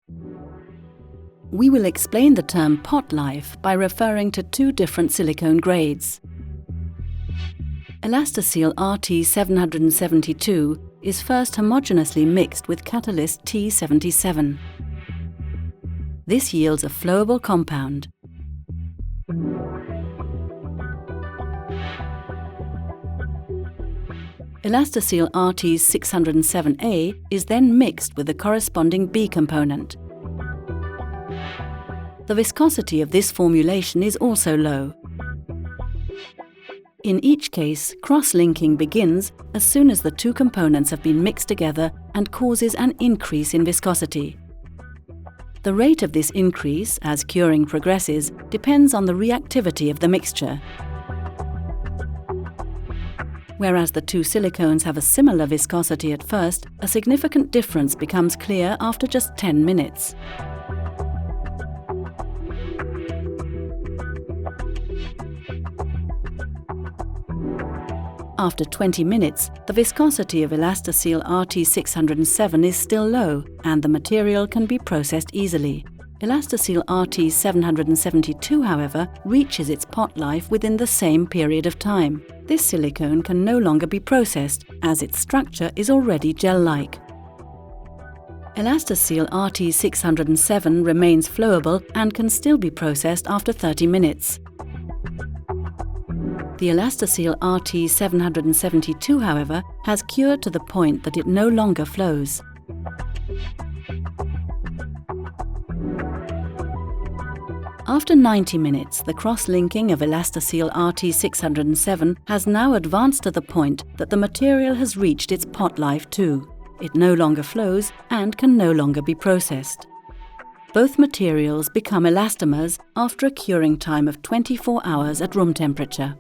We will explain the term Potlife by referring to two different silicone grades. ELASTOSIL RT 772 is first homogeneously mixed with catalyst T77. This yields a flowable compound. ELASTOSIL RT 607A is then mixed with the corresponding B component. The viscosity of this formulation is also low. In each case, cross-linking begins as soon as the two components have been mixed together and causes an increase in viscosity. The rate of this increase, as curing progresses, depends on the reactivity of the mixture. Whereas the two silicones have a similar viscosity at first, a significant difference becomes clear after just 10 minutes. After 20 minutes, the viscosity of ELASTOSIL RT 607 is still low and the material can be processed easily. ELASTOSIL RT 772, however, reaches its Potlife within the same period of time. This silicone can no longer be processed as its structure is already gel-like. ELASTOSIL RT 607 remains flowable and can still be processed after 30 minutes. The ELASTOSIL RT 772, however, has cured to the point that it no longer flows. After 90 minutes, the cross-linking of ELASTOSIL RT 607 has now advanced to the point that the material has reached its Potlife too. It no longer flows and can no longer be processed. Both materials become elastomers after a curing time of 24 hours at room temperature.